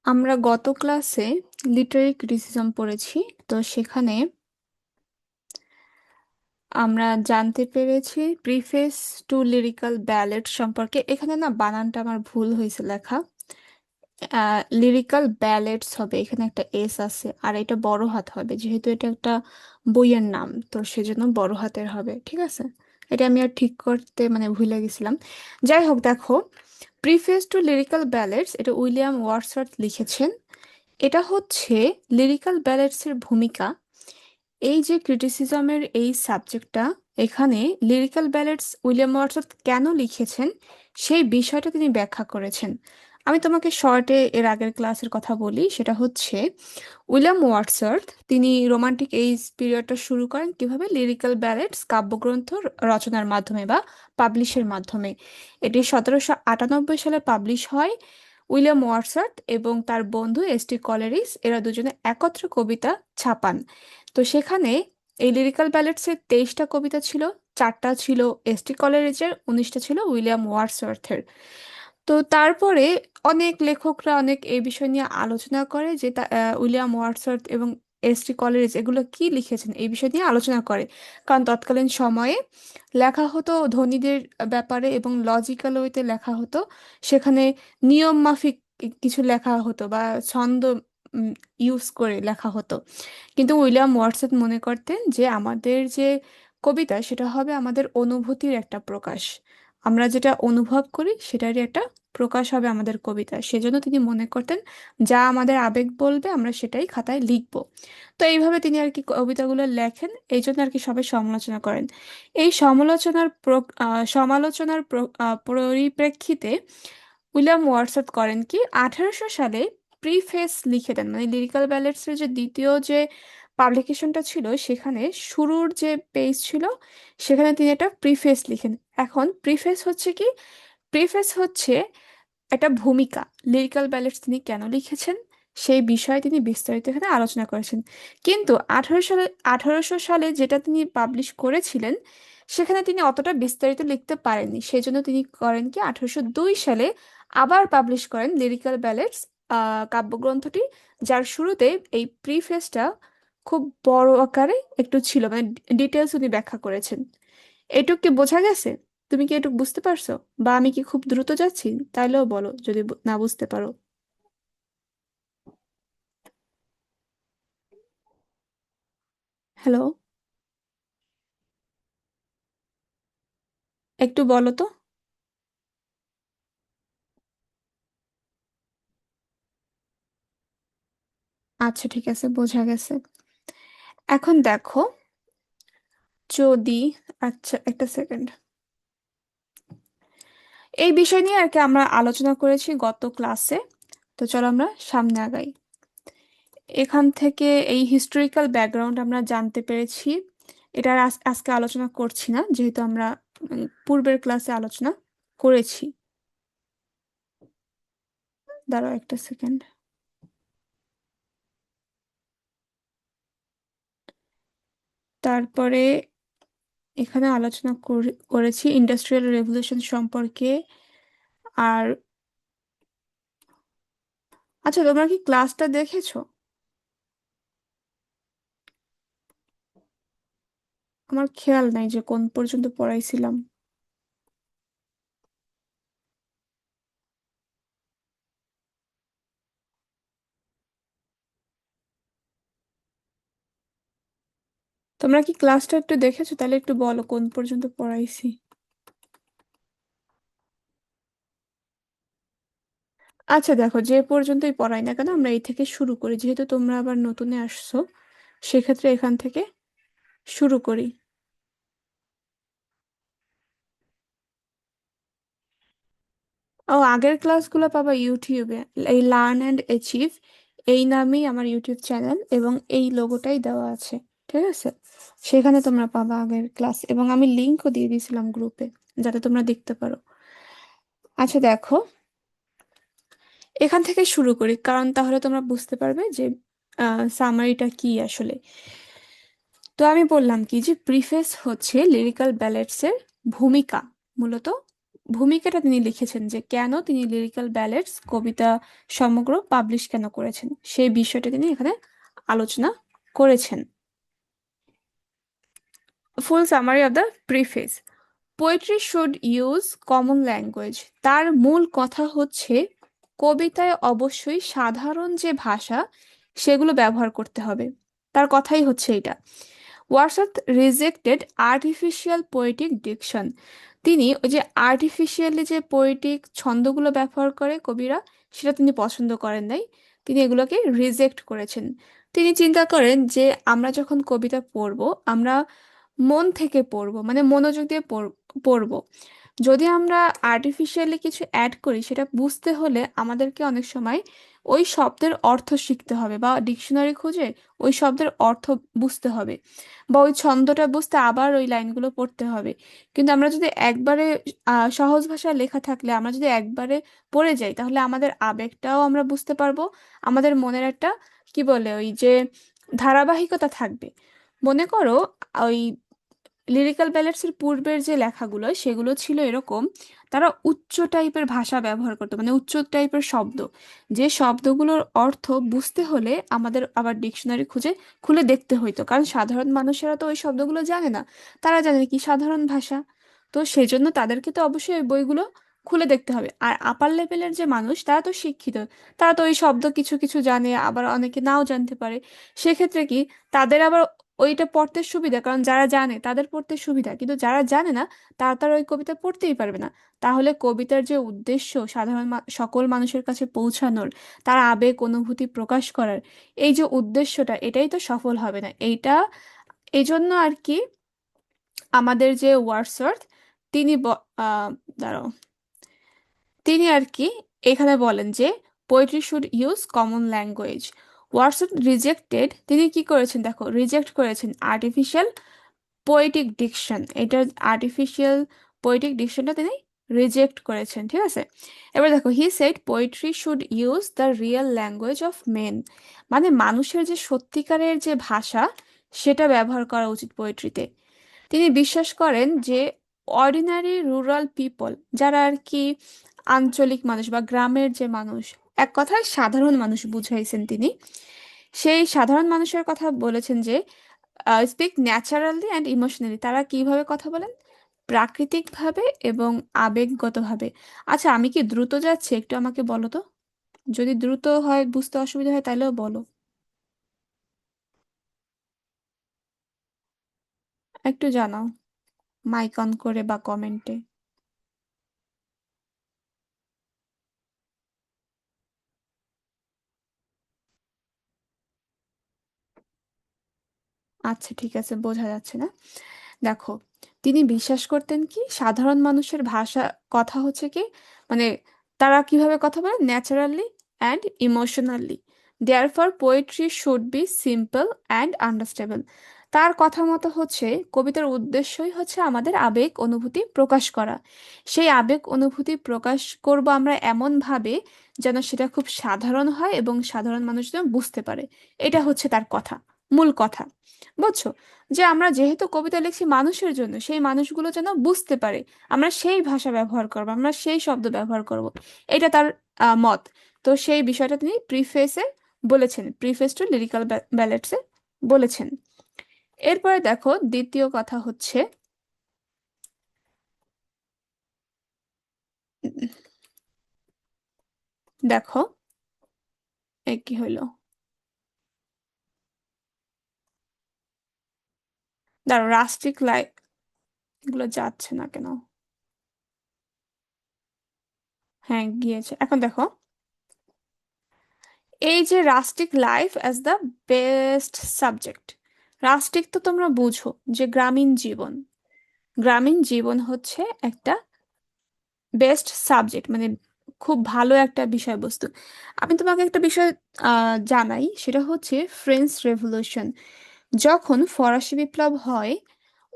আমরা গত ক্লাসে লিটারেরি ক্রিটিসিজম পড়েছি। তো সেখানে আমরা জানতে পেরেছি প্রিফেস টু লিরিক্যাল ব্যালেড সম্পর্কে। এখানে না বানানটা আমার ভুল হয়েছে লেখা। লিরিক্যাল ব্যালেডস হবে, এখানে একটা এস আছে আর এটা বড় হাত হবে, যেহেতু এটা একটা বইয়ের নাম তো সেজন্য বড় হাতের হবে। ঠিক আছে, এটা আমি আর ঠিক করতে ভুলে গেছিলাম। যাই হোক, দেখো, প্রিফেস টু লিরিক্যাল ব্যালেডস এটা উইলিয়াম ওয়ার্ডসওয়ার্থ লিখেছেন। এটা হচ্ছে লিরিক্যাল ব্যালেন্সের ভূমিকা। এই যে ক্রিটিসিজমের এই সাবজেক্টটা, এখানে লিরিক্যাল ব্যালেন্স উইলিয়াম ওয়ার্ডসওয়ার্থ কেন লিখেছেন সেই বিষয়টা তিনি ব্যাখ্যা করেছেন। আমি তোমাকে শর্টে এর আগের ক্লাসের কথা বলি। সেটা হচ্ছে উইলিয়াম ওয়ার্ডসওয়ার্থ তিনি রোমান্টিক এইজ পিরিয়ডটা শুরু করেন কিভাবে, লিরিক্যাল ব্যালেন্স কাব্যগ্রন্থ রচনার মাধ্যমে বা পাবলিশের মাধ্যমে। এটি 1798 সালে পাবলিশ হয়। উইলিয়াম ওয়ার্ডসওয়ার্থ এবং তার বন্ধু এস.টি. কলেরিজ এরা দুজনে একত্রে কবিতা ছাপান। তো সেখানে এই লিরিক্যাল ব্যালেটসের 23টা কবিতা ছিল, 4টা ছিল এস.টি. কলেরিজের, 19টা ছিল উইলিয়াম ওয়ার্ডসওয়ার্থের। তো তারপরে অনেক লেখকরা অনেক এই বিষয় নিয়ে আলোচনা করে যে উইলিয়াম ওয়ার্ডসওয়ার্থ এবং এস.টি. কলেরিজ এগুলো কি লিখেছেন এই বিষয় নিয়ে আলোচনা করে। কারণ তৎকালীন সময়ে লেখা হতো ধনীদের ব্যাপারে এবং লজিক্যাল ওয়েতে লেখা হতো। সেখানে নিয়ম মাফিক কিছু লেখা হতো বা ছন্দ ইউজ করে লেখা হতো। কিন্তু উইলিয়াম ওয়ার্ডসওয়ার্থ মনে করতেন যে আমাদের যে কবিতা সেটা হবে আমাদের অনুভূতির একটা প্রকাশ। আমরা যেটা অনুভব করি সেটারই একটা প্রকাশ হবে আমাদের কবিতা। সেজন্য তিনি মনে করতেন যা আমাদের আবেগ বলবে আমরা সেটাই খাতায় লিখব। তো এইভাবে তিনি আর কি কবিতাগুলো লেখেন, এই জন্য আর কি সবাই সমালোচনা করেন। এই সমালোচনার পরিপ্রেক্ষিতে উইলিয়াম ওয়ার্ডসওয়ার্থ করেন কি, 1800 সালে প্রিফেস লিখে দেন। লিরিক্যাল ব্যালেন্সের যে দ্বিতীয় যে পাবলিকেশনটা ছিল সেখানে শুরুর যে পেজ ছিল সেখানে তিনি একটা প্রিফেস লিখেন। এখন প্রিফেস হচ্ছে কি, প্রিফেস হচ্ছে একটা ভূমিকা। লিরিক্যাল ব্যালেন্স তিনি কেন লিখেছেন সেই বিষয়ে তিনি বিস্তারিত এখানে আলোচনা করেছেন। কিন্তু 1800 সালে যেটা তিনি পাবলিশ করেছিলেন সেখানে তিনি অতটা বিস্তারিত লিখতে পারেননি। সেই জন্য তিনি করেন কি, 1802 সালে আবার পাবলিশ করেন লিরিক্যাল ব্যালেন্স কাব্যগ্রন্থটি, যার শুরুতে এই প্রিফেসটা খুব বড় আকারে একটু ছিল, ডিটেলস উনি ব্যাখ্যা করেছেন। এটুক কি বোঝা গেছে? তুমি কি এটুক বুঝতে পারছো? বা আমি কি খুব দ্রুত যাচ্ছি? তাইলেও বলো যদি না বুঝতে পারো। হ্যালো, একটু বলো তো। আচ্ছা, ঠিক আছে, বোঝা গেছে। এখন দেখো, যদি, আচ্ছা একটা সেকেন্ড, এই বিষয় নিয়ে আর কি আমরা আলোচনা করেছি গত ক্লাসে। তো চলো আমরা সামনে আগাই। এখান থেকে এই হিস্টোরিক্যাল ব্যাকগ্রাউন্ড আমরা জানতে পেরেছি। এটা আর আজকে আলোচনা করছি না, যেহেতু আমরা পূর্বের ক্লাসে আলোচনা করেছি। দাঁড়াও একটা সেকেন্ড। তারপরে এখানে আলোচনা করেছি ইন্ডাস্ট্রিয়াল রেভলিউশন সম্পর্কে। আর আচ্ছা, তোমরা কি ক্লাসটা দেখেছো? আমার খেয়াল নাই যে কোন পর্যন্ত পড়াইছিলাম। তোমরা কি ক্লাসটা একটু দেখেছো? তাহলে একটু বলো কোন পর্যন্ত পড়াইছি। আচ্ছা দেখো, যে পর্যন্তই পড়াই না কেন আমরা এই থেকে শুরু করি, যেহেতু তোমরা আবার নতুনে আসছো, সেক্ষেত্রে এখান থেকে শুরু করি। ও, আগের ক্লাসগুলো পাবা ইউটিউবে, এই লার্ন অ্যান্ড অ্যাচিভ এই নামেই আমার ইউটিউব চ্যানেল এবং এই লোগোটাই দেওয়া আছে। ঠিক আছে, সেখানে তোমরা পাবা আগের ক্লাস এবং আমি লিঙ্কও দিয়ে দিয়েছিলাম গ্রুপে, যাতে তোমরা দেখতে পারো। আচ্ছা দেখো, এখান থেকে শুরু করি কারণ তাহলে তোমরা বুঝতে পারবে যে সামারিটা কি আসলে। তো আমি বললাম কি যে প্রিফেস হচ্ছে লিরিক্যাল ব্যালেটসের ভূমিকা মূলত। ভূমিকাটা তিনি লিখেছেন, যে কেন তিনি লিরিক্যাল ব্যালেডস কবিতা সমগ্র পাবলিশ কেন করেছেন, সেই বিষয়টা তিনি এখানে আলোচনা করেছেন। Full summary of the preface. Poetry should use common language. তার মূল কথা হচ্ছে কবিতায় অবশ্যই সাধারণ যে ভাষা সেগুলো ব্যবহার করতে হবে। তার কথাই হচ্ছে এটা। Wordsworth rejected artificial poetic diction. তিনি ওই যে আর্টিফিশিয়ালি যে পোয়েটিক ছন্দগুলো ব্যবহার করে কবিরা, সেটা তিনি পছন্দ করেন নাই। তিনি এগুলোকে রিজেক্ট করেছেন। তিনি চিন্তা করেন যে আমরা যখন কবিতা পড়বো, আমরা মন থেকে পড়বো, মানে মনোযোগ দিয়ে পড়বো। যদি আমরা আর্টিফিশিয়ালি কিছু অ্যাড করি, সেটা বুঝতে হলে আমাদেরকে অনেক সময় ওই শব্দের অর্থ শিখতে হবে, বা ডিকশনারি খুঁজে ওই শব্দের অর্থ বুঝতে হবে, বা ওই ছন্দটা বুঝতে আবার ওই লাইনগুলো পড়তে হবে। কিন্তু আমরা যদি একবারে সহজ ভাষায় লেখা থাকলে আমরা যদি একবারে পড়ে যাই, তাহলে আমাদের আবেগটাও আমরা বুঝতে পারবো। আমাদের মনের একটা কি বলে ওই যে ধারাবাহিকতা থাকবে। মনে করো ওই লিরিক্যাল ব্যালেন্সের পূর্বের যে লেখাগুলো সেগুলো ছিল এরকম, তারা উচ্চ টাইপের ভাষা ব্যবহার করতো, মানে উচ্চ টাইপের শব্দ, যে শব্দগুলোর অর্থ বুঝতে হলে আমাদের আবার ডিকশনারি খুঁজে খুলে দেখতে হইতো, কারণ সাধারণ মানুষেরা তো ওই শব্দগুলো জানে না। তারা জানে কি সাধারণ ভাষা, তো সেই জন্য তাদেরকে তো অবশ্যই ওই বইগুলো খুলে দেখতে হবে। আর আপার লেভেলের যে মানুষ তারা তো শিক্ষিত, তারা তো ওই শব্দ কিছু কিছু জানে, আবার অনেকে নাও জানতে পারে। সেক্ষেত্রে কি তাদের আবার ওইটা পড়তে সুবিধা, কারণ যারা জানে তাদের পড়তে সুবিধা, কিন্তু যারা জানে না তারা তার ওই কবিতা পড়তেই পারবে না। তাহলে কবিতার যে উদ্দেশ্য সাধারণ সকল মানুষের কাছে পৌঁছানোর, তার আবেগ অনুভূতি প্রকাশ করার, এই যে উদ্দেশ্যটা, এটাই তো সফল হবে না। এইটা এই জন্য আর কি আমাদের যে ওয়ার্ডসওয়ার্থ, তিনি দাঁড়াও, তিনি আর কি এখানে বলেন যে poetry should use common language. Wordsworth rejected, তিনি কি করেছেন দেখো, রিজেক্ট করেছেন আর্টিফিশিয়াল পোয়েটিক ডিকশন। এটা আর্টিফিশিয়াল পোয়েটিক ডিকশনটা তিনি রিজেক্ট করেছেন, ঠিক আছে। এবার দেখো, he said poetry should use the real language of men. মানে মানুষের যে সত্যিকারের যে ভাষা, সেটা ব্যবহার করা উচিত পোয়েট্রিতে। তিনি বিশ্বাস করেন যে অর্ডিনারি রুরাল পিপল, যারা আর কি আঞ্চলিক মানুষ বা গ্রামের যে মানুষ, এক কথায় সাধারণ মানুষ বুঝাইছেন তিনি। সেই সাধারণ মানুষের কথা বলেছেন যে স্পিক ন্যাচারালি অ্যান্ড ইমোশনালি। তারা কিভাবে কথা বলেন? প্রাকৃতিকভাবে এবং আবেগগতভাবে। আচ্ছা, আমি কি দ্রুত যাচ্ছি? একটু আমাকে বলো তো। যদি দ্রুত হয়, বুঝতে অসুবিধা হয়, তাহলেও বলো, একটু জানাও মাইক অন করে বা কমেন্টে। আচ্ছা ঠিক আছে, বোঝা যাচ্ছে না। দেখো, তিনি বিশ্বাস করতেন কি সাধারণ মানুষের ভাষা, কথা হচ্ছে কি, মানে তারা কিভাবে কথা বলে, naturally and emotionally. Therefore poetry should be simple and understandable. তার কথা মতো হচ্ছে কবিতার উদ্দেশ্যই হচ্ছে আমাদের আবেগ অনুভূতি প্রকাশ করা। সেই আবেগ অনুভূতি প্রকাশ করব আমরা এমন ভাবে যেন সেটা খুব সাধারণ হয় এবং সাধারণ মানুষ যেন বুঝতে পারে। এটা হচ্ছে তার কথা, মূল কথা। বুঝছো? যে আমরা যেহেতু কবিতা লিখছি মানুষের জন্য, সেই মানুষগুলো যেন বুঝতে পারে, আমরা সেই ভাষা ব্যবহার করব, আমরা সেই শব্দ ব্যবহার করব। এটা তার মত। তো সেই বিষয়টা তিনি প্রিফেসে বলেছেন, প্রিফেস টু লিরিক্যাল ব্যালেটসে বলেছেন। এরপরে দেখো, দ্বিতীয় কথা হচ্ছে, উম, দেখো এ কি হইলো, দাঁড়ো, রাস্টিক লাইফ, এগুলো যাচ্ছে না কেন? হ্যাঁ গিয়েছে, এখন দেখো, এই যে rustic life as the best subject. Rustic তো তোমরা বুঝো, যে গ্রামীণ জীবন। গ্রামীণ জীবন হচ্ছে একটা বেস্ট সাবজেক্ট, মানে খুব ভালো একটা বিষয়বস্তু। আমি তোমাকে একটা বিষয় জানাই, সেটা হচ্ছে ফ্রেঞ্চ রেভলিউশন। যখন ফরাসি বিপ্লব হয়,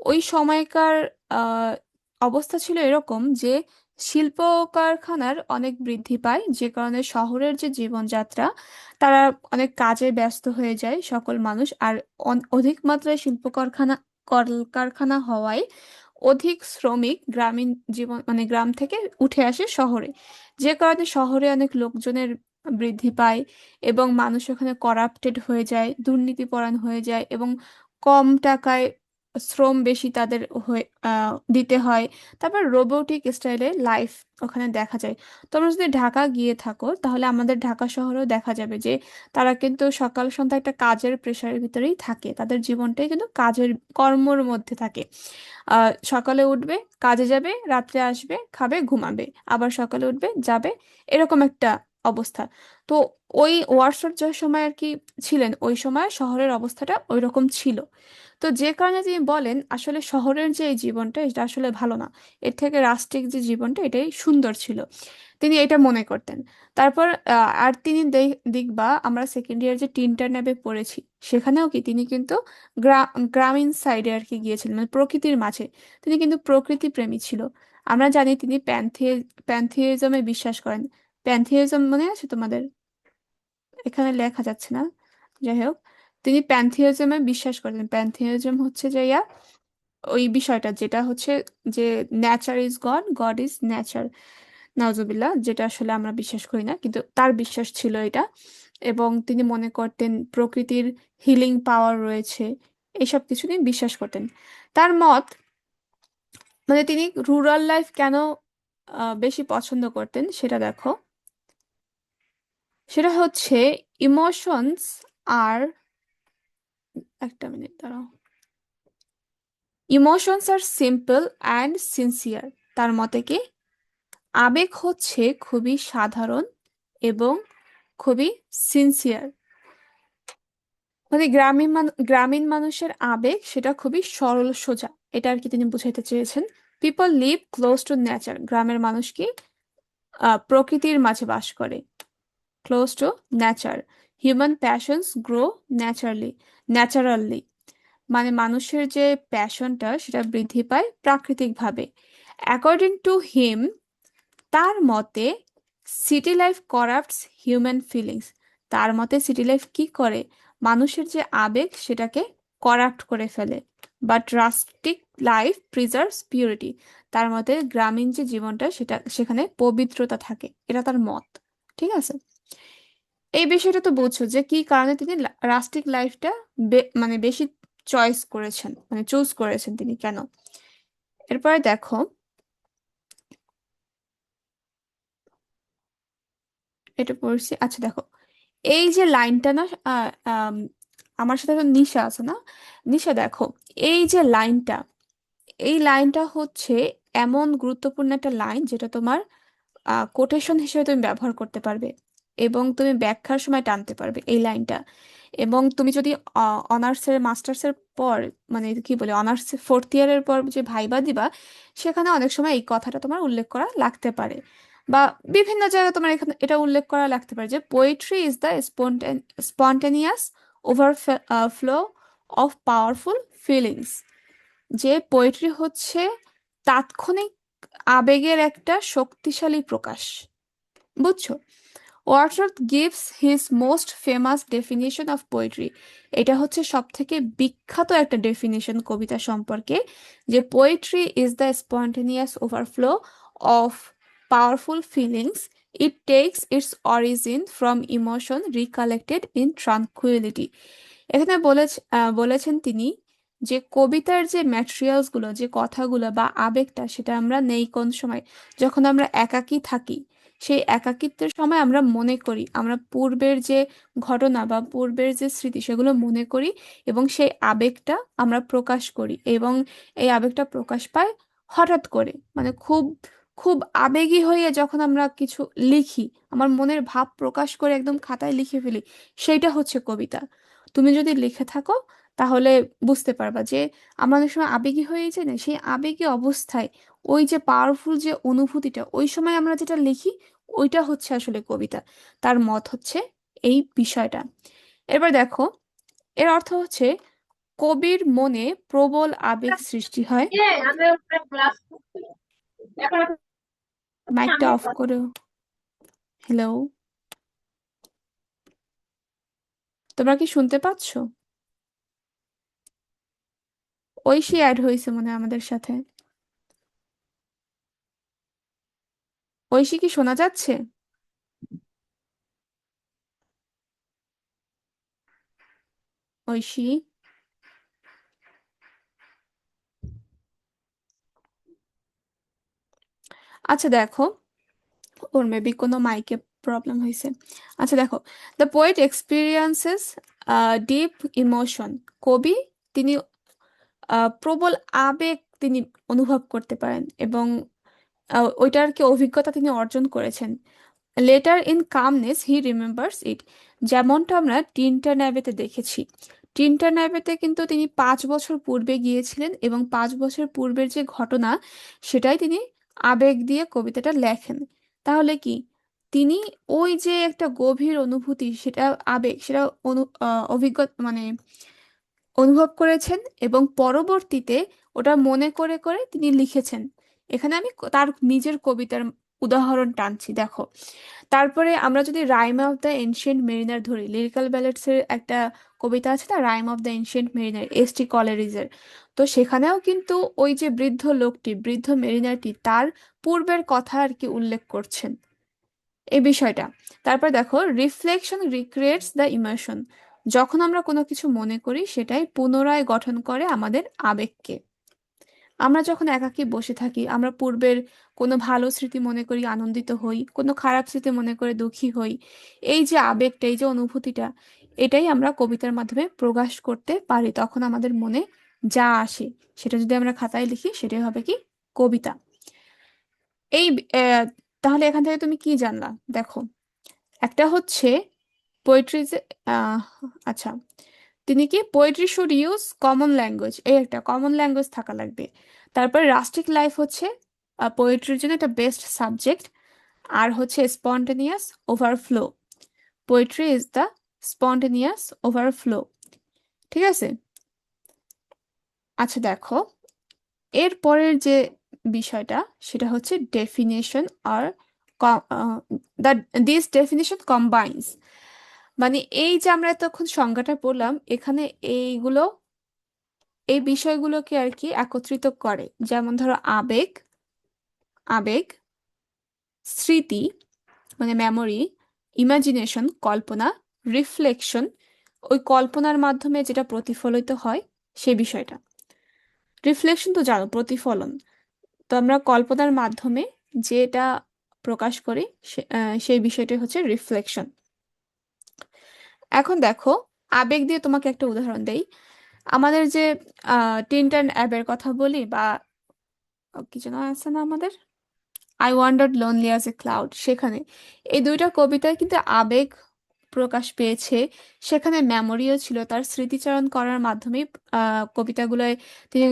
ওই সময়কার আহ, অবস্থা ছিল এরকম যে শিল্প কারখানার অনেক বৃদ্ধি পায়, যে কারণে শহরের যে জীবনযাত্রা, তারা অনেক কাজে ব্যস্ত হয়ে যায় সকল মানুষ। আর অধিক মাত্রায় শিল্প কারখানা কলকারখানা হওয়ায় অধিক শ্রমিক গ্রামীণ জীবন মানে গ্রাম থেকে উঠে আসে শহরে, যে কারণে শহরে অনেক লোকজনের বৃদ্ধি পায় এবং মানুষ ওখানে করাপ্টেড হয়ে যায়, দুর্নীতিপরায়ণ হয়ে যায় এবং কম টাকায় শ্রম বেশি তাদের হয়ে দিতে হয়। তারপর রোবোটিক স্টাইলে লাইফ ওখানে দেখা যায়। তোমরা যদি ঢাকা গিয়ে থাকো তাহলে আমাদের ঢাকা শহরেও দেখা যাবে যে তারা কিন্তু সকাল সন্ধ্যা একটা কাজের প্রেশারের ভিতরেই থাকে, তাদের জীবনটাই কিন্তু কাজের কর্মর মধ্যে থাকে। সকালে উঠবে, কাজে যাবে, রাত্রে আসবে, খাবে, ঘুমাবে, আবার সকালে উঠবে, যাবে, এরকম একটা অবস্থা। তো ওই ওয়ারশোর যে সময় আর কি ছিলেন, ওই সময় শহরের অবস্থাটা ওই রকম ছিল। তো যে কারণে তিনি বলেন আসলে শহরের যে এই জীবনটা এটা আসলে ভালো না, এর থেকে রাষ্ট্রিক যে জীবনটা এটাই সুন্দর ছিল, তিনি এটা মনে করতেন। তারপর আর তিনি দেখবা আমরা সেকেন্ড ইয়ার যে টিনটার ন্যাবে পড়েছি, সেখানেও কি তিনি কিন্তু গ্রামীণ সাইডে আর কি গিয়েছিলেন, মানে প্রকৃতির মাঝে। তিনি কিন্তু প্রকৃতি প্রেমী ছিল। আমরা জানি তিনি প্যান্থিয়িজমে বিশ্বাস করেন। প্যান্থিয়িজম মনে আছে তোমাদের? এখানে লেখা যাচ্ছে না, যাই হোক। তিনি প্যান্থিয়িজমে বিশ্বাস করেন। প্যান্থিয়িজম হচ্ছে যে ওই বিষয়টা যেটা হচ্ছে যে nature is god, god is nature, নাউজুবিল্লাহ, যেটা আসলে আমরা বিশ্বাস করি না, কিন্তু তার বিশ্বাস ছিল এটা। এবং তিনি মনে করতেন প্রকৃতির হিলিং পাওয়ার রয়েছে, এসব কিছু নিয়ে বিশ্বাস করতেন। তার মত মানে তিনি রুরাল লাইফ কেন বেশি পছন্দ করতেন সেটা দেখো। সেটা হচ্ছে ইমোশনস আর, একটা মিনিট দাঁড়াও, ইমোশনস আর সিম্পল অ্যান্ড সিনসিয়ার। তার মতে কি আবেগ হচ্ছে খুবই সাধারণ এবং খুবই সিনসিয়ার। মানে গ্রামীণ মানুষের আবেগ সেটা খুবই সরল সোজা, এটা আর কি তিনি বুঝাইতে চেয়েছেন। People leave close two nature, গ্রামের মানুষ কি প্রকৃতির মাঝে বাস করে, close two nature. Human passions grow naturally, মানে মানুষের যে প্যাশনটা সেটা বৃদ্ধি পায় প্রাকৃতিকভাবে। অ্যাকর্ডিং টু হিম, তার মতে সিটি লাইফ করাপ্টস হিউম্যান ফিলিংস। তার মতে সিটি লাইফ কি করে, মানুষের যে আবেগ সেটাকে করাপ্ট করে ফেলে। বাট রাস্টিক লাইফ প্রিজার্ভস পিউরিটি, তার মতে গ্রামীণ যে জীবনটা সেটা সেখানে পবিত্রতা থাকে, এটা তার মত। ঠিক আছে, এই বিষয়টা তো বুঝছো যে কি কারণে তিনি রাস্টিক লাইফটা মানে বেশি চয়েস করেছেন, মানে চুজ করেছেন তিনি কেন। এরপরে দেখো, এটা পড়ছি, আচ্ছা দেখো, এই যে লাইনটা না, আমার সাথে তো নিশা আছে না, নিশা দেখো, এই যে লাইনটা, এই লাইনটা হচ্ছে এমন গুরুত্বপূর্ণ একটা লাইন যেটা তোমার কোটেশন হিসেবে তুমি ব্যবহার করতে পারবে এবং তুমি ব্যাখ্যার সময় টানতে পারবে এই লাইনটা। এবং তুমি যদি অনার্সের মাস্টার্সের পর, মানে কি বলে, অনার্স ফোর্থ ইয়ারের পর যে ভাইবা দিবা, সেখানে অনেক সময় এই কথাটা তোমার উল্লেখ করা লাগতে পারে, বা বিভিন্ন জায়গায় তোমার এখানে এটা উল্লেখ করা লাগতে পারে যে poetry is the spontaneous overflow of powerful feelings. যে পোয়েট্রি হচ্ছে তাৎক্ষণিক আবেগের একটা শক্তিশালী প্রকাশ। বুঝছো? Wordsworth gives his most famous definition of poetry. এটা হচ্ছে সব থেকে বিখ্যাত একটা ডেফিনিশন কবিতা সম্পর্কে, যে poetry is the spontaneous overflow of powerful feelings, it takes its origin from emotion recollected in tranquillity. এখানে বলেছেন তিনি যে কবিতার যে ম্যাটেরিয়ালস গুলো, যে কথাগুলো বা আবেগটা, সেটা আমরা নেই কোন সময়, যখন আমরা একাকী থাকি। সেই একাকিত্বের সময় আমরা মনে করি, আমরা পূর্বের যে ঘটনা বা পূর্বের যে স্মৃতি সেগুলো মনে করি এবং সেই আবেগটা আমরা প্রকাশ করি। এবং এই আবেগটা প্রকাশ পায় হঠাৎ করে, মানে খুব খুব আবেগী হয়ে যখন আমরা কিছু লিখি, আমার মনের ভাব প্রকাশ করে একদম খাতায় লিখে ফেলি, সেইটা হচ্ছে কবিতা। তুমি যদি লিখে থাকো তাহলে বুঝতে পারবা যে আমরা অনেক সময় আবেগী হয়ে যাই না, সেই আবেগী অবস্থায় ওই যে পাওয়ারফুল যে অনুভূতিটা ওই সময় আমরা যেটা লিখি, ওইটা হচ্ছে আসলে কবিতা। তার মত হচ্ছে এই বিষয়টা। এবার দেখো, এর অর্থ হচ্ছে কবির মনে প্রবল আবেগ সৃষ্টি হয়। মাইকটা অফ করো। হ্যালো, তোমরা কি শুনতে পাচ্ছো? ঐশী অ্যাড হয়েছে মনে হয় আমাদের সাথে। ঐশী কি শোনা যাচ্ছে? ঐশী, আচ্ছা দেখো, ওর মেবি কোনো মাইকে প্রবলেম হয়েছে। আচ্ছা দেখো, the poet experiences deep emotion. কবি, তিনি প্রবল আবেগ তিনি অনুভব করতে পারেন, এবং ওইটার কি অভিজ্ঞতা তিনি অর্জন করেছেন। Later in calmness he remembers it. যেমনটা আমরা টিনটা ন্যাবেতে দেখেছি। টিনটা ন্যাবেতে কিন্তু তিনি 5 বছর পূর্বে গিয়েছিলেন, এবং 5 বছর পূর্বের যে ঘটনা, সেটাই তিনি আবেগ দিয়ে কবিতাটা লেখেন। তাহলে কি তিনি ওই যে একটা গভীর অনুভূতি, সেটা আবেগ, সেটা অভিজ্ঞতা মানে অনুভব করেছেন, এবং পরবর্তীতে ওটা মনে করে করে তিনি লিখেছেন। এখানে আমি তার নিজের কবিতার উদাহরণ টানছি, দেখো। তারপরে আমরা যদি rime of the ancient mariner ধরি, লিরিক্যাল ব্যালেডস এর একটা কবিতা আছে না, rime of the ancient mariner, S T. কলেরিজের। তো সেখানেও কিন্তু ওই যে বৃদ্ধ লোকটি, বৃদ্ধ মেরিনারটি, তার পূর্বের কথা আর কি উল্লেখ করছেন, এই বিষয়টা। তারপর দেখো, রিফ্লেকশন রিক্রিয়েটস দ্য ইমোশন। যখন আমরা কোনো কিছু মনে করি, সেটাই পুনরায় গঠন করে আমাদের আবেগকে। আমরা যখন একাকী বসে থাকি, আমরা পূর্বের কোনো ভালো স্মৃতি মনে করি, আনন্দিত হই, কোনো খারাপ স্মৃতি মনে করে দুঃখী হই। এই যে আবেগটা, এই যে অনুভূতিটা, এটাই আমরা কবিতার মাধ্যমে প্রকাশ করতে পারি। তখন আমাদের মনে যা আসে, সেটা যদি আমরা খাতায় লিখি, সেটাই হবে কি কবিতা। এই তাহলে এখান থেকে তুমি কি জানলা? দেখো, একটা হচ্ছে পোয়েট্রি যে, আহ, আচ্ছা, তিনি কি poetry should use common language, এই একটা কমন ল্যাঙ্গুয়েজ থাকা লাগবে। তারপরে রাস্টিক লাইফ হচ্ছে পোয়েট্রির জন্য একটা বেস্ট সাবজেক্ট। আর হচ্ছে spontaneous overflow, poetry is the spontaneous overflow. ঠিক আছে। আচ্ছা দেখো, এর পরের যে বিষয়টা, সেটা হচ্ছে definition. Are the this definition combines, মানে এই যে আমরা এতক্ষণ সংজ্ঞাটা পড়লাম, এখানে এইগুলো, এই বিষয়গুলোকে আর কি একত্রিত করে। যেমন ধরো আবেগ, আবেগ, স্মৃতি মানে মেমোরি, ইমাজিনেশন কল্পনা, রিফ্লেকশন ওই কল্পনার মাধ্যমে যেটা প্রতিফলিত হয়, সে বিষয়টা। রিফ্লেকশন তো জানো, প্রতিফলন। তো আমরা কল্পনার মাধ্যমে যেটা প্রকাশ করি, সেই বিষয়টাই হচ্ছে রিফ্লেকশন। এখন দেখো, আবেগ দিয়ে তোমাকে একটা উদাহরণ দেই। আমাদের যে টিনটান অ্যাবের কথা বলি, বা কি যেন আছে না আমাদের, I wandered lonely as a cloud, সেখানে এই দুইটা কবিতায় কিন্তু আবেগ প্রকাশ পেয়েছে। সেখানে মেমোরিও ছিল, তার স্মৃতিচারণ করার মাধ্যমে কবিতাগুলোয় তিনি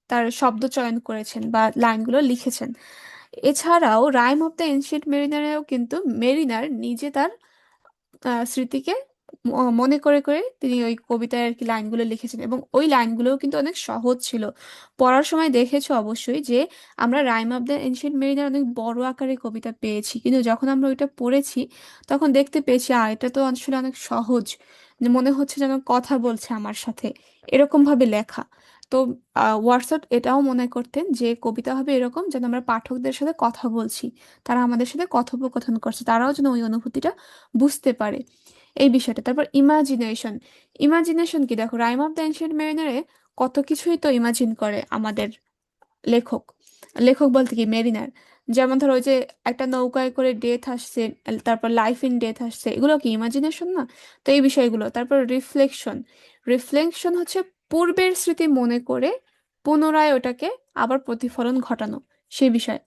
তার শব্দ চয়ন করেছেন বা লাইনগুলো লিখেছেন। এছাড়াও রাইম অফ দ্য এনশিয়েন্ট মেরিনারেও কিন্তু মেরিনার নিজে তার স্মৃতিকে মনে করে করে তিনি ওই কবিতায় আর কি লাইনগুলো লিখেছেন, এবং ওই লাইনগুলোও কিন্তু অনেক সহজ ছিল। পড়ার সময় দেখেছো অবশ্যই যে আমরা Rime of the ancient Mariner অনেক বড় আকারে কবিতা পেয়েছি, কিন্তু যখন আমরা ওইটা পড়েছি, তখন দেখতে পেয়েছি এটা তো আসলে অনেক সহজ, যে মনে হচ্ছে যেন কথা বলছে আমার সাথে, এরকম ভাবে লেখা। তো ওয়াটসঅ্যাপ এটাও মনে করতেন যে কবিতা হবে এরকম, যেন আমরা পাঠকদের সাথে কথা বলছি, তারা আমাদের সাথে কথোপকথন করছে, তারাও যেন ওই অনুভূতিটা বুঝতে পারে, এই বিষয়টা। তারপর ইমাজিনেশন, ইমাজিনেশন কি, দেখো রাইম অফ দ্য এনশিয়েন্ট মেরিনারে কত কিছুই তো ইমাজিন করে আমাদের লেখক। লেখক বলতে কি, মেরিনার। যেমন ধরো ওই যে একটা নৌকায় করে ডেথ আসছে, তারপর লাইফ ইন ডেথ আসছে, এগুলো কি ইমাজিনেশন না? তো এই বিষয়গুলো। তারপর রিফ্লেকশন, রিফ্লেকশন হচ্ছে পূর্বের স্মৃতি মনে করে পুনরায় ওটাকে আবার প্রতিফলন ঘটানো, সেই বিষয়।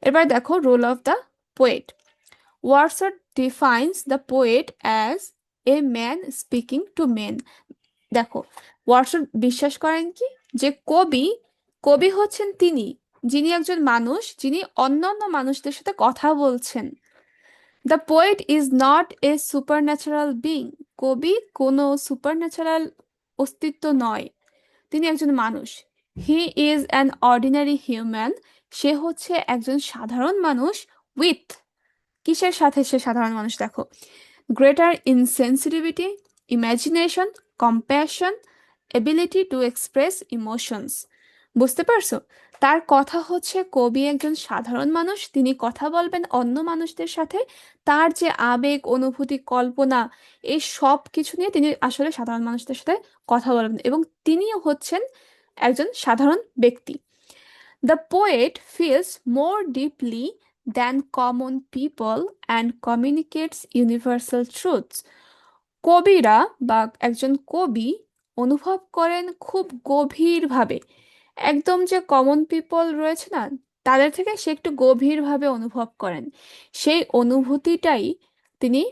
এবার দেখো, role of the poet. Wordsworth defines the poet as a man speaking to men. দেখো, ওয়াটসন বিশ্বাস করেন কি, যে কবি, কবি হচ্ছেন তিনি, যিনি একজন মানুষ, যিনি অন্যান্য মানুষদের সাথে কথা বলছেন। The poet is not a supernatural being. কবি কোনো সুপারন্যাচারাল অস্তিত্ব নয়, তিনি একজন মানুষ। He is an ordinary human. সে হচ্ছে একজন সাধারণ মানুষ। উইথ, কিসের সাথে সে সাধারণ মানুষ, দেখো, greater insensitivity, imagination, compassion, ability to express emotions. বুঝতে পারছো? তার কথা হচ্ছে কবি একজন সাধারণ মানুষ, তিনি কথা বলবেন অন্য মানুষদের সাথে। তার যে আবেগ, অনুভূতি, কল্পনা, এই সব কিছু নিয়ে তিনি আসলে সাধারণ মানুষদের সাথে কথা বলবেন, এবং তিনিও হচ্ছেন একজন সাধারণ ব্যক্তি। The poet feels more deeply than common people and communicates universal truths. কবিরা বা একজন কবি অনুভব করেন খুব গভীরভাবে, একদম যে কমন পিপল রয়েছে না, তাদের থেকে সে একটু গভীরভাবে অনুভব করেন। সেই অনুভূতিটাই তিনি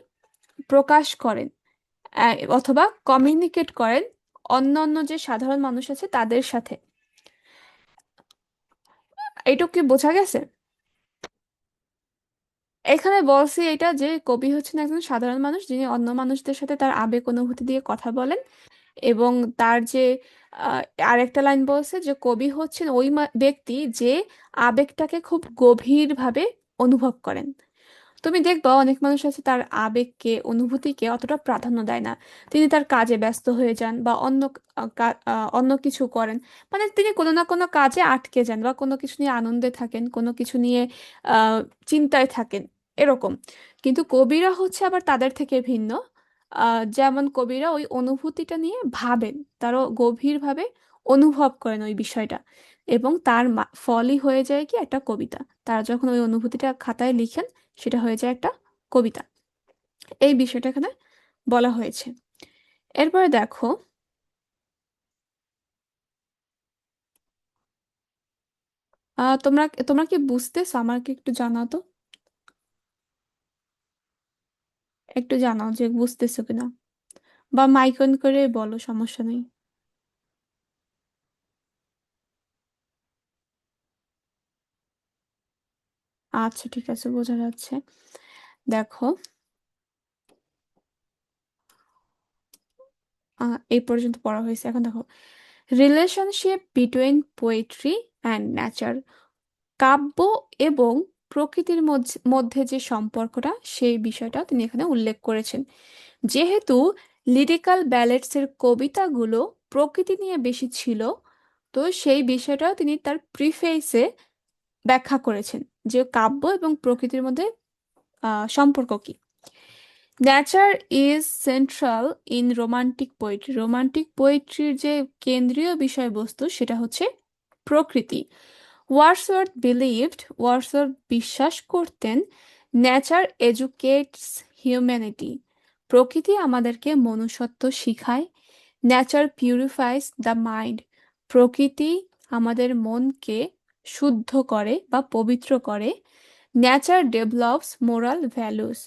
প্রকাশ করেন, অথবা কমিউনিকেট করেন অন্য অন্য যে সাধারণ মানুষ আছে তাদের সাথে। এইটুকু কি বোঝা গেছে? এখানে বলছি এটা যে কবি হচ্ছেন একজন সাধারণ মানুষ যিনি অন্য মানুষদের সাথে তার আবেগ অনুভূতি দিয়ে কথা বলেন। এবং তার যে আহ, আরেকটা লাইন বলছে যে কবি হচ্ছেন ওই ব্যক্তি যে আবেগটাকে খুব গভীরভাবে অনুভব করেন। তুমি দেখবা অনেক মানুষ আছে তার আবেগকে, অনুভূতিকে অতটা প্রাধান্য দেয় না। তিনি তার কাজে ব্যস্ত হয়ে যান বা অন্য অন্য কিছু করেন, মানে তিনি কোনো না কোনো কাজে আটকে যান বা কোনো কিছু নিয়ে আনন্দে থাকেন, কোনো কিছু নিয়ে আহ চিন্তায় থাকেন, এরকম। কিন্তু কবিরা হচ্ছে আবার তাদের থেকে ভিন্ন। যেমন কবিরা ওই অনুভূতিটা নিয়ে ভাবেন, তারও গভীরভাবে অনুভব করেন ওই বিষয়টা, এবং তার ফলই হয়ে যায় কি একটা কবিতা। তারা যখন ওই অনুভূতিটা খাতায় লিখেন, সেটা হয়ে যায় একটা কবিতা। এই বিষয়টা এখানে বলা হয়েছে। এরপরে দেখো, তোমরা তোমরা কি বুঝতেছো? আমাকে একটু জানাও তো, একটু জানাও যে বুঝতেছো কিনা, বা মাইক অন করে বলো, সমস্যা নেই। আচ্ছা, ঠিক আছে, বোঝা যাচ্ছে। দেখো, এই পর্যন্ত পড়া হয়েছে। এখন দেখো, relationship between poetry and nature. কাব্য এবং প্রকৃতির মধ্যে যে সম্পর্কটা, সেই বিষয়টা তিনি এখানে উল্লেখ করেছেন। যেহেতু লিরিক্যাল ব্যালেটসের কবিতাগুলো প্রকৃতি নিয়ে বেশি ছিল, তো সেই বিষয়টা তিনি তার প্রিফেসে ব্যাখ্যা করেছেন যে কাব্য এবং প্রকৃতির মধ্যে সম্পর্ক কি। Nature is central in romantic poetry. Romantic পোয়েট্রির যে কেন্দ্রীয় বিষয়বস্তু সেটা হচ্ছে প্রকৃতি। ওয়ার্ডসওয়ার্থ বিশ্বাস করতেন, নেচার এডুকেটস হিউম্যানিটি। প্রকৃতি আমাদেরকে মনুষ্যত্ব শিখায়। Nature purifies the mind. প্রকৃতি আমাদের মনকে শুদ্ধ করে বা পবিত্র করে। Nature develops moral values.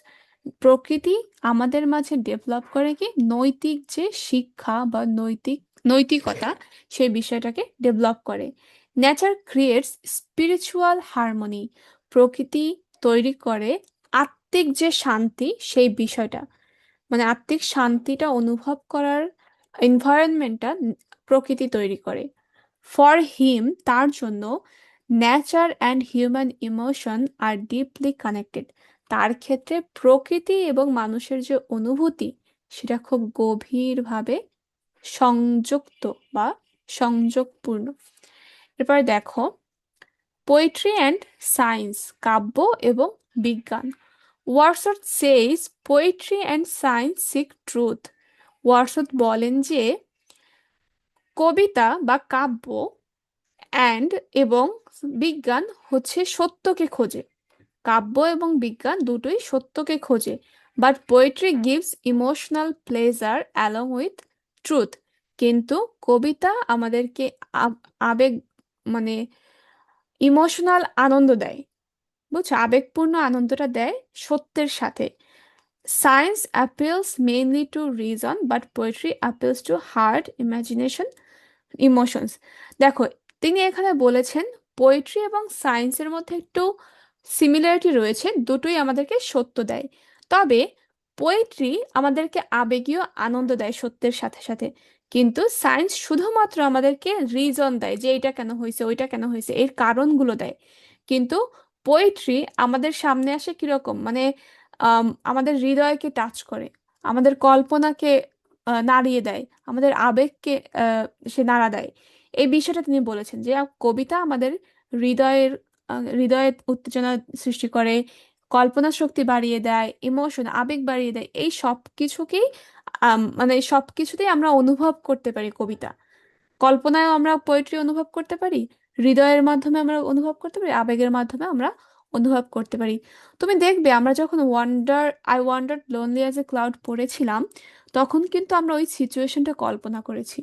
প্রকৃতি আমাদের মাঝে ডেভেলপ করে কি নৈতিক যে শিক্ষা বা নৈতিকতা, সেই বিষয়টাকে ডেভেলপ করে। Nature creates spiritual harmony. প্রকৃতি তৈরি করে আত্মিক যে শান্তি, সেই বিষয়টা, মানে আত্মিক শান্তিটা অনুভব করার এনভায়রনমেন্টটা প্রকৃতি তৈরি করে। ফর হিম, তার জন্য, nature and human emotion R deeply connected. তার ক্ষেত্রে প্রকৃতি এবং মানুষের যে অনুভূতি, সেটা খুব গভীরভাবে সংযুক্ত বা সংযোগপূর্ণ। এরপরে দেখো, পোয়েট্রি অ্যান্ড সায়েন্স। কাব্য এবং বিজ্ঞান। Wordsworth says poetry and science seek truth. Wordsworth বলেন যে কবিতা বা কাব্য অ্যান্ড এবং বিজ্ঞান হচ্ছে সত্যকে খোঁজে। কাব্য এবং বিজ্ঞান দুটোই সত্যকে খোঁজে। But poetry gives emotional pleasure along with truth. কিন্তু কবিতা আমাদেরকে আবেগ, মানে ইমোশনাল আনন্দ দেয়, বুঝছো, আবেগপূর্ণ আনন্দটা দেয় সত্যের সাথে। Science appeals mainly to reason, but poetry appeals to heart, imagination, emotions. দেখো, তিনি এখানে বলেছেন পোয়েট্রি এবং সায়েন্সের মধ্যে একটু সিমিলারিটি রয়েছে, দুটোই আমাদেরকে সত্য দেয়। তবে পোয়েট্রি আমাদেরকে আবেগীয় আনন্দ দেয় সত্যের সাথে সাথে, কিন্তু সায়েন্স শুধুমাত্র আমাদেরকে রিজন দেয় যে এটা কেন হয়েছে, ওইটা কেন হয়েছে, এর কারণগুলো দেয়। কিন্তু পোয়েট্রি আমাদের সামনে আসে কিরকম, মানে আমাদের হৃদয়কে টাচ করে, আমাদের কল্পনাকে নাড়িয়ে দেয়, আমাদের আবেগকে সে নাড়া দেয়। এই বিষয়টা তিনি বলেছেন যে কবিতা আমাদের হৃদয়ের হৃদয়ের উত্তেজনা সৃষ্টি করে, কল্পনা শক্তি বাড়িয়ে দেয়, ইমোশন আবেগ বাড়িয়ে দেয়, এই সব কিছুকেই মানে সব কিছুতেই আমরা অনুভব করতে পারি কবিতা। কল্পনায়ও আমরা পোয়েট্রি অনুভব করতে পারি, হৃদয়ের মাধ্যমে আমরা অনুভব করতে পারি, আবেগের মাধ্যমে আমরা অনুভব করতে পারি। তুমি দেখবে আমরা যখন I wonder lonely as a cloud পড়েছিলাম, তখন কিন্তু আমরা ওই সিচুয়েশনটা কল্পনা করেছি।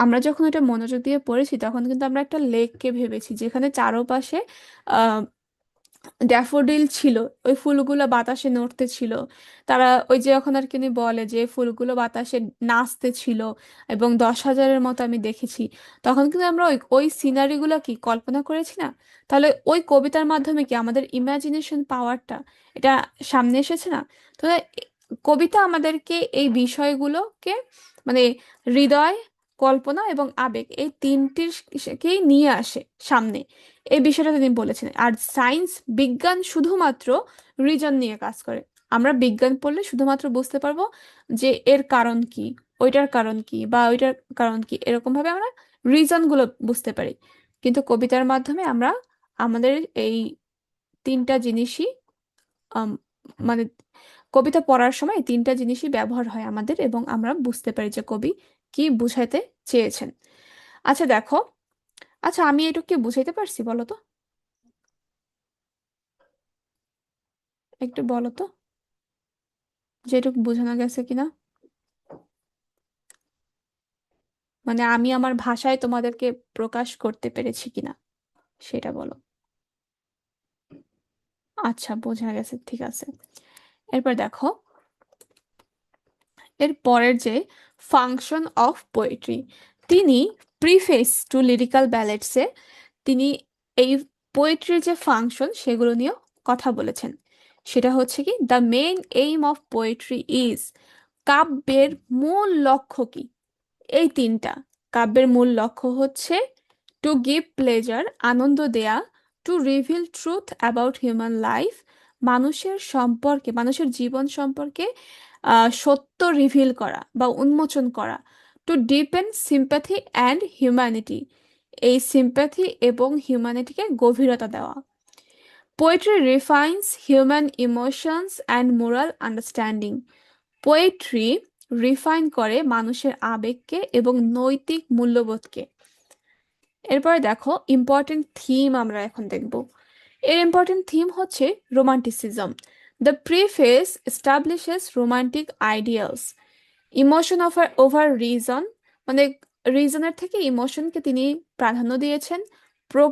আমরা যখন ওটা মনোযোগ দিয়ে পড়েছি তখন কিন্তু আমরা একটা লেককে ভেবেছি যেখানে চারপাশে ড্যাফোডিল ছিল, ওই ফুলগুলো বাতাসে নড়তে ছিল। তারা ওই যে এখন আর কি উনি বলে যে ফুলগুলো বাতাসে নাচতে ছিল, এবং 10,000-এর মতো আমি দেখেছি। তখন কিন্তু আমরা ওই ওই সিনারিগুলো কি কল্পনা করেছি না? তাহলে ওই কবিতার মাধ্যমে কি আমাদের ইমাজিনেশন পাওয়ারটা এটা সামনে এসেছে না? তো কবিতা আমাদেরকে এই বিষয়গুলোকে মানে হৃদয়, কল্পনা এবং আবেগ এই তিনটিকেই নিয়ে আসে সামনে, এই বিষয়টা তিনি বলেছেন। আর সায়েন্স, বিজ্ঞান শুধুমাত্র রিজন নিয়ে কাজ করে। আমরা বিজ্ঞান পড়লে শুধুমাত্র বুঝতে পারবো যে এর কারণ কি, ওইটার কারণ কি, বা ওইটার কারণ কি, এরকম ভাবে আমরা রিজন গুলো বুঝতে পারি। কিন্তু কবিতার মাধ্যমে আমরা আমাদের এই তিনটা জিনিসই আম, মানে কবিতা পড়ার সময় এই তিনটা জিনিসই ব্যবহার হয় আমাদের, এবং আমরা বুঝতে পারি যে কবি কি বুঝাইতে চেয়েছেন। আচ্ছা দেখো, আচ্ছা আমি এটুকু কি বুঝাইতে পারছি বলো তো? একটু বলো তো যেটুকু বোঝানো গেছে কিনা, মানে আমি আমার ভাষায় তোমাদেরকে প্রকাশ করতে পেরেছি কিনা সেটা বলো। আচ্ছা, বোঝা গেছে, ঠিক আছে। এরপর দেখো, এর পরের যে ফাংশন অফ পোয়েট্রি, তিনি প্রিফেস টু লিরিক্যাল ব্যালেটসে তিনি এই পোয়েট্রির যে ফাংশন সেগুলো নিয়েও কথা বলেছেন। সেটা হচ্ছে কি, the main aim of poetry is, কাব্যের মূল লক্ষ্য কি? এই তিনটা, কাব্যের মূল লক্ষ্য হচ্ছে টু গিভ প্লেজার, আনন্দ দেয়া, two reveal truth about human life, মানুষের সম্পর্কে, মানুষের জীবন সম্পর্কে সত্য রিভিল করা বা উন্মোচন করা, to deepen sympathy and humanity, এই সিম্প্যাথি এবং হিউম্যানিটিকে গভীরতা দেওয়া। Poetry refines human emotions and moral understanding, poetry refine করে মানুষের আবেগকে এবং নৈতিক মূল্যবোধকে। এরপরে দেখো ইম্পর্টেন্ট থিম আমরা এখন দেখব। এর ইম্পর্টেন্ট থিম হচ্ছে romanticism. The preface establishes romantic ideals, emotion over over reason, মানে রিজনের থেকে ইমোশনকে তিনি প্রাধান্য দিয়েছেন। প্রো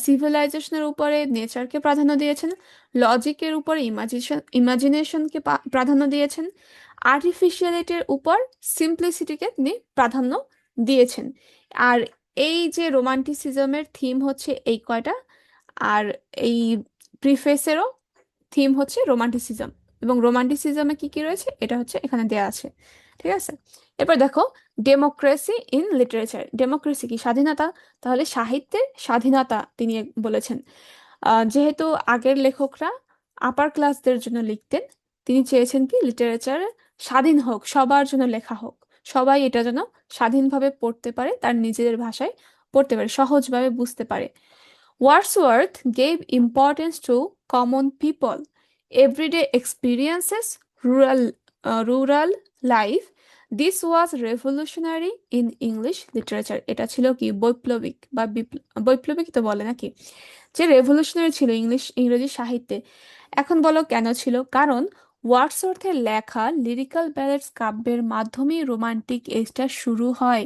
সিভিলাইজেশনের উপরে নেচারকে প্রাধান্য দিয়েছেন, লজিকের উপরে ইমাজিনেশনকে প্রাধান্য দিয়েছেন, আর্টিফিশিয়ালিটির উপর সিম্পলিসিটিকে তিনি প্রাধান্য দিয়েছেন। আর এই যে রোমান্টিসিজমের থিম হচ্ছে এই কয়টা, আর এই প্রিফেসেরও থিম হচ্ছে রোমান্টিসিজম, এবং রোমান্টিসিজমে কি কি রয়েছে এটা হচ্ছে এখানে দেয়া আছে। ঠিক আছে, এরপর দেখো ডেমোক্রেসি ইন লিটারেচার, ডেমোক্রেসি কি? স্বাধীনতা। তাহলে সাহিত্যের স্বাধীনতা তিনি বলেছেন। যেহেতু আগের লেখকরা আপার ক্লাসদের জন্য লিখতেন, তিনি চেয়েছেন কি লিটারেচার স্বাধীন হোক, সবার জন্য লেখা হোক, সবাই এটা যেন স্বাধীনভাবে পড়তে পারে, তার নিজেদের ভাষায় পড়তে পারে, সহজভাবে বুঝতে পারে। Wordsworth gave importance to common people, everyday experiences, rural life. This was revolutionary in English literature. এটা ছিল কি বৈপ্লবিক বা বৈপ্লবিক তো বলে নাকি, যে রেভলিউশনারি ছিল ইংরেজি সাহিত্যে। এখন বলো কেন ছিল? কারণ ওয়ার্ডসওয়ার্থের লেখা লিরিক্যাল ব্যালেডস কাব্যের মাধ্যমেই রোমান্টিক এজটা শুরু হয়।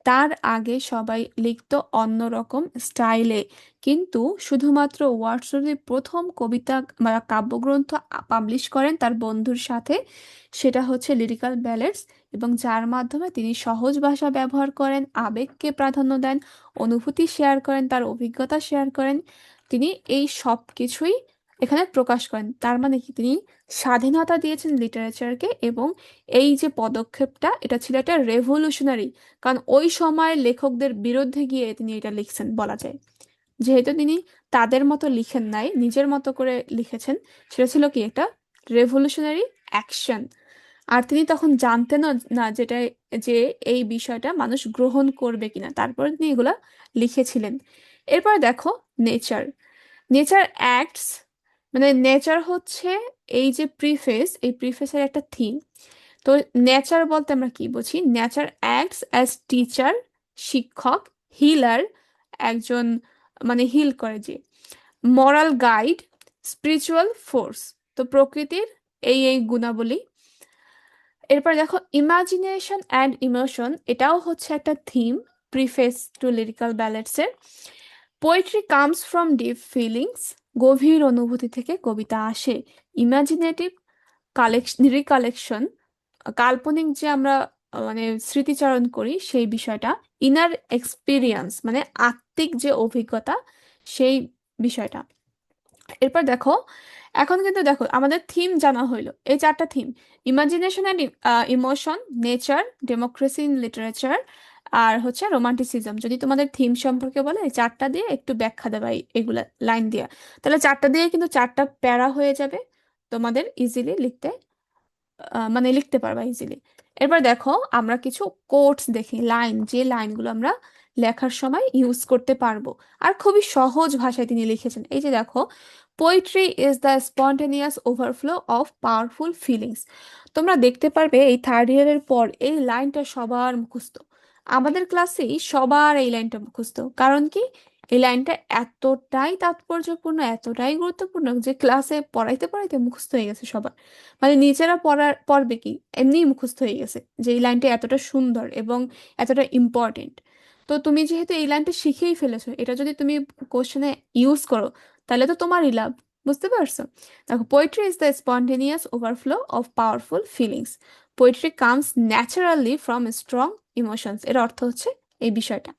তার আগে সবাই লিখতো অন্যরকম স্টাইলে, কিন্তু শুধুমাত্র ওয়ার্ডসওয়ার্থই প্রথম কবিতা বা কাব্যগ্রন্থ পাবলিশ করেন তার বন্ধুর সাথে, সেটা হচ্ছে লিরিক্যাল ব্যালেডস, এবং যার মাধ্যমে তিনি সহজ ভাষা ব্যবহার করেন, আবেগকে প্রাধান্য দেন, অনুভূতি শেয়ার করেন, তার অভিজ্ঞতা শেয়ার করেন। তিনি এই সব কিছুই এখানে প্রকাশ করেন। তার মানে কি, তিনি স্বাধীনতা দিয়েছেন লিটারেচারকে, এবং এই যে পদক্ষেপটা এটা ছিল একটা রেভলিউশনারি, কারণ ওই সময়ের লেখকদের বিরুদ্ধে গিয়ে তিনি এটা লিখছেন বলা যায়। যেহেতু তিনি তাদের মতো লিখেন নাই, নিজের মতো করে লিখেছেন, সেটা ছিল কি একটা রেভলিউশনারি অ্যাকশন। আর তিনি তখন জানতেন না না যেটা, যে এই বিষয়টা মানুষ গ্রহণ করবে কিনা, তারপরে তিনি এগুলা লিখেছিলেন। এরপর দেখো নেচার। নেচার অ্যাক্টস, মানে নেচার হচ্ছে এই যে প্রিফেস, এই প্রিফেসের একটা থিম। তো নেচার বলতে আমরা কি বুঝি? নেচার অ্যাক্টস অ্যাজ টিচার, শিক্ষক, হিলার, একজন মানে হিল করে যে, মরাল গাইড, স্পিরিচুয়াল ফোর্স। তো প্রকৃতির এই গুণাবলী। এরপর দেখো ইমাজিনেশন অ্যান্ড ইমোশন, এটাও হচ্ছে একটা থিম প্রিফেস টু লিরিক্যাল ব্যালেটসের। Poetry comes from deep feelings, গভীর অনুভূতি থেকে কবিতা আসে। ইমাজিনেটিভ কালেকশন, রিকালেকশন, কাল্পনিক যে আমরা মানে স্মৃতিচারণ করি সেই বিষয়টা। ইনার এক্সপিরিয়েন্স মানে আত্মিক যে অভিজ্ঞতা, সেই বিষয়টা। এরপর দেখো, এখন কিন্তু দেখো আমাদের থিম জানা হইলো, এই চারটা theme: imagination and emotion, nature, democracy in literature, আর হচ্ছে রোমান্টিসিজম। যদি তোমাদের থিম সম্পর্কে বলে এই চারটা দিয়ে একটু ব্যাখ্যা দেবা, এগুলা লাইন দিয়া, তাহলে চারটা দিয়ে কিন্তু চারটা প্যারা হয়ে যাবে, তোমাদের ইজিলি লিখতে মানে লিখতে পারবা ইজিলি। এরপর দেখো আমরা কিছু কোটস দেখি, লাইন, যে লাইনগুলো আমরা লেখার সময় ইউজ করতে পারবো আর খুবই সহজ ভাষায় তিনি লিখেছেন। এই যে দেখো, poetry is the spontaneous overflow of powerful feelings. তোমরা দেখতে পারবে এই থার্ড ইয়ারের পর এই লাইনটা সবার মুখস্থ, আমাদের ক্লাসেই সবার এই লাইনটা মুখস্থ। কারণ কি? এই লাইনটা এতটাই তাৎপর্যপূর্ণ, এতটাই গুরুত্বপূর্ণ যে ক্লাসে পড়াইতে পড়াইতে মুখস্থ হয়ে গেছে সবার। মানে নিজেরা পড়বে কি, এমনিই মুখস্থ হয়ে গেছে যে এই লাইনটা এতটা সুন্দর এবং এতটা ইম্পর্টেন্ট। তো তুমি যেহেতু এই লাইনটা শিখেই ফেলেছো, এটা যদি তুমি কোশ্চেনে ইউজ করো তাহলে তো তোমারই লাভ। বুঝতে পারছো? দেখো, poetry is the spontaneous overflow of powerful feelings. Poetry comes naturally from strong emotions, এর অর্থ হচ্ছে এই বিষয়টা।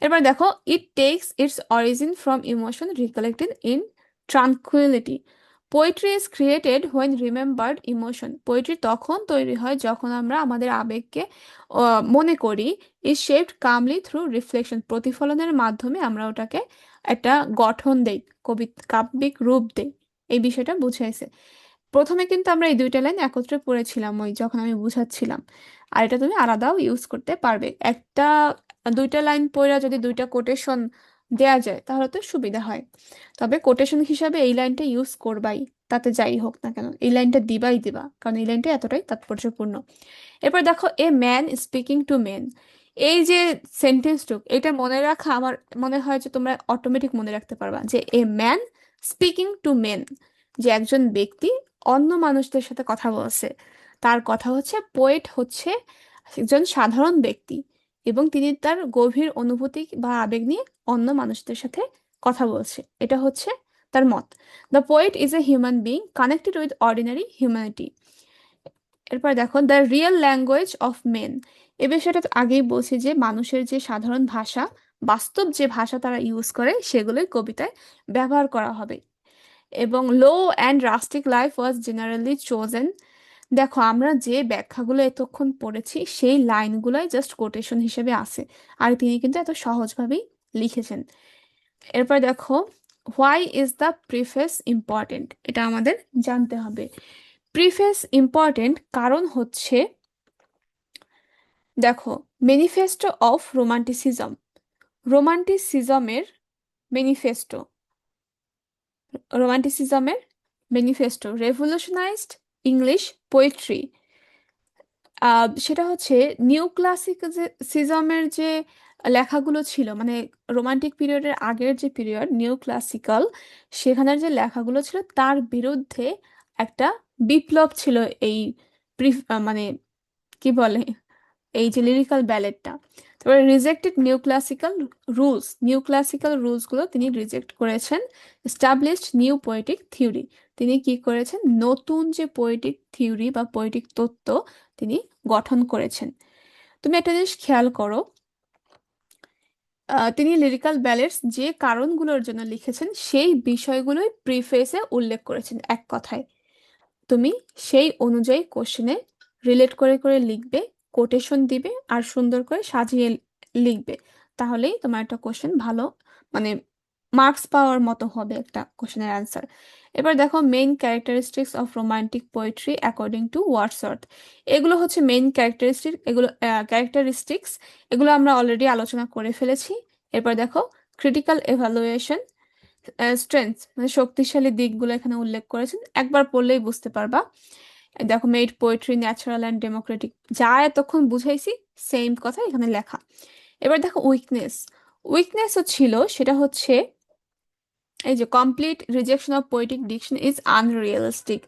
এরপর দেখো, it takes its origin from emotion recollected in tranquillity. Poetry is created when remembered emotion. পোয়েট্রি তখন তৈরি হয় যখন আমরা আমাদের আবেগকে মনে করি। Is shaped calmly through reflection, প্রতিফলনের মাধ্যমে আমরা ওটাকে একটা গঠন দেই, কাব্যিক রূপ দেই। এই বিষয়টা বুঝাইছে। প্রথমে কিন্তু আমরা এই দুইটা লাইন একত্রে পড়েছিলাম ওই যখন আমি বুঝাচ্ছিলাম, আর এটা তুমি আলাদাও ইউজ করতে পারবে। দুইটা লাইন পড়া যদি দুইটা কোটেশন দেয়া যায় তাহলে তো সুবিধা হয়। তবে কোটেশন হিসাবে এই লাইনটা ইউজ করবাই, তাতে যাই হোক না কেন এই লাইনটা দিবাই দিবা, কারণ এই লাইনটা এতটাই তাৎপর্যপূর্ণ। এরপর দেখো, a man speaking to men. এই যে সেন্টেন্সটুক, এটা মনে রাখা আমার মনে হয় যে তোমরা অটোমেটিক মনে রাখতে পারবা, যে a man speaking to men, যে একজন ব্যক্তি অন্য মানুষদের সাথে কথা বলছে। তার কথা হচ্ছে, পোয়েট হচ্ছে একজন সাধারণ ব্যক্তি এবং তিনি তার গভীর অনুভূতি বা আবেগ নিয়ে অন্য মানুষদের সাথে কথা বলছে, এটা হচ্ছে তার মত। The poet is a human being connected with ordinary humanity. এরপর দেখো, the real language of men. এ বিষয়টা তো আগেই বলছি যে মানুষের যে সাধারণ ভাষা, বাস্তব যে ভাষা তারা ইউজ করে সেগুলোই কবিতায় ব্যবহার করা হবে। এবং low and rustic life was generally chosen. দেখো, আমরা যে ব্যাখ্যাগুলো এতক্ষণ পড়েছি সেই লাইনগুলোই জাস্ট কোটেশন হিসেবে আছে, আর তিনি কিন্তু এত সহজভাবেই লিখেছেন। এরপর দেখো, why is the preface important, এটা আমাদের জানতে হবে। প্রিফেস ইম্পর্টেন্ট কারণ হচ্ছে, দেখো, ম্যানিফেস্টো অফ রোমান্টিসিজম, রোমান্টিসিজমের ম্যানিফেস্টো, রোমান্টিসিজমের ম্যানিফেস্টো রেভলিউশনাইজড ইংলিশ পোয়েট্রি। সেটা হচ্ছে নিউ ক্লাসিসিজমের যে লেখাগুলো ছিল, মানে রোমান্টিক পিরিয়ডের আগের যে পিরিয়ড নিউ ক্লাসিক্যাল, সেখানের যে লেখাগুলো ছিল তার বিরুদ্ধে একটা বিপ্লব ছিল এই মানে কি বলে, এই যে লিরিক্যাল ব্যালেটটা। তারপরে রিজেক্টেড নিউ ক্লাসিক্যাল রুলসগুলো তিনি রিজেক্ট করেছেন। এস্টাবলিশড নিউ পোয়েটিক থিওরি, তিনি কি করেছেন, নতুন যে পোয়েটিক থিওরি বা পোয়েটিক তত্ত্ব তিনি গঠন করেছেন। তুমি একটা জিনিস খেয়াল করো, তিনি লিরিক্যাল ব্যালেটস যে কারণগুলোর জন্য লিখেছেন সেই বিষয়গুলোই প্রিফেসে উল্লেখ করেছেন এক কথায়। তুমি সেই অনুযায়ী কোশ্চেনে রিলেট করে করে লিখবে, কোটেশন দিবে আর সুন্দর করে সাজিয়ে লিখবে, তাহলেই তোমার একটা কোশ্চেন ভালো মানে মার্কস পাওয়ার মতো হবে একটা কোশ্চেনের অ্যান্সার। এবার দেখো main characteristics of romantic poetry according to Wordsworth. এগুলো হচ্ছে মেইন ক্যারেক্টারিস্টিক, এগুলো ক্যারেক্টারিস্টিক্স, এগুলো আমরা অলরেডি আলোচনা করে ফেলেছি। এরপর দেখো ক্রিটিক্যাল এভালুয়েশন, স্ট্রেংথ মানে শক্তিশালী দিকগুলো এখানে উল্লেখ করেছেন, একবার পড়লেই বুঝতে পারবা। এই দেখো made poetry natural and Democratic, যা এতক্ষণ বুঝাইছি সেম কথা এখানে লেখা। এবার দেখো উইকনেস, উইকনেসও ছিল, সেটা হচ্ছে এই যে complete rejection of poetic diction is unrealistic.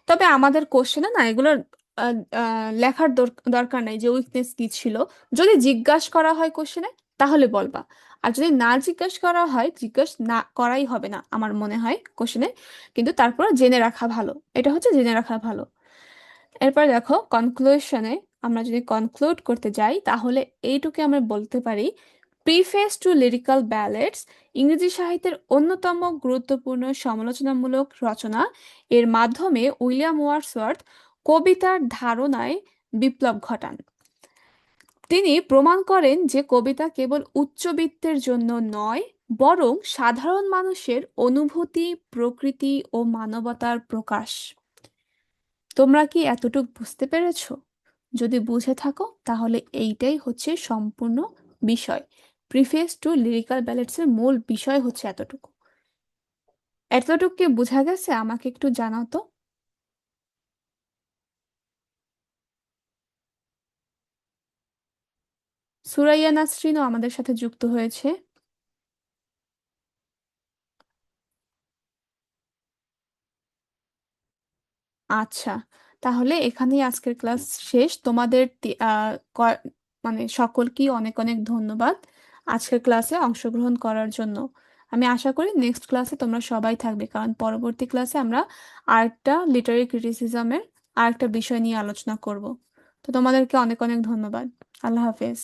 তবে আমাদের কোশ্চেনে না এগুলোর লেখার দরকার নাই যে উইকনেস কি ছিল। যদি জিজ্ঞাসা করা হয় কোশ্চেনে তাহলে বলবা, আর যদি না জিজ্ঞাসা করা হয়, জিজ্ঞাসা না করাই হবে না আমার মনে হয় কোশ্চেনে, কিন্তু তারপর জেনে রাখা ভালো, এটা হচ্ছে জেনে রাখা ভালো। এরপর দেখো কনক্লুশনে, আমরা যদি কনক্লুড করতে যাই তাহলে এইটুকু আমরা বলতে পারি, প্রিফেস টু লিরিক্যাল ব্যালেডস ইংরেজি সাহিত্যের অন্যতম গুরুত্বপূর্ণ সমালোচনামূলক রচনা। এর মাধ্যমে উইলিয়াম ওয়ার্ডসওয়ার্থ কবিতার ধারণায় বিপ্লব ঘটান। তিনি প্রমাণ করেন যে কবিতা কেবল উচ্চবিত্তের জন্য নয়, বরং সাধারণ মানুষের অনুভূতি, প্রকৃতি ও মানবতার প্রকাশ। তোমরা কি এতটুকু বুঝতে পেরেছো? যদি বুঝে থাকো তাহলে এইটাই হচ্ছে সম্পূর্ণ বিষয়। প্রিফেস টু লিরিক্যাল ব্যালেটস এর মূল বিষয় হচ্ছে এতটুকু। এতটুকু কি বোঝা গেছে? আমাকে একটু জানাও তো। সুরাইয়া নাসরিনও আমাদের সাথে যুক্ত হয়েছে। আচ্ছা, তাহলে এখানেই আজকের ক্লাস শেষ। তোমাদের মানে সকলকেই অনেক অনেক ধন্যবাদ আজকের ক্লাসে অংশগ্রহণ করার জন্য। আমি আশা করি নেক্সট ক্লাসে তোমরা সবাই থাকবে, কারণ পরবর্তী ক্লাসে আমরা আরেকটা লিটারি ক্রিটিসিজমের আরেকটা বিষয় নিয়ে আলোচনা করব। তো তোমাদেরকে অনেক অনেক ধন্যবাদ। আল্লাহ হাফেজ।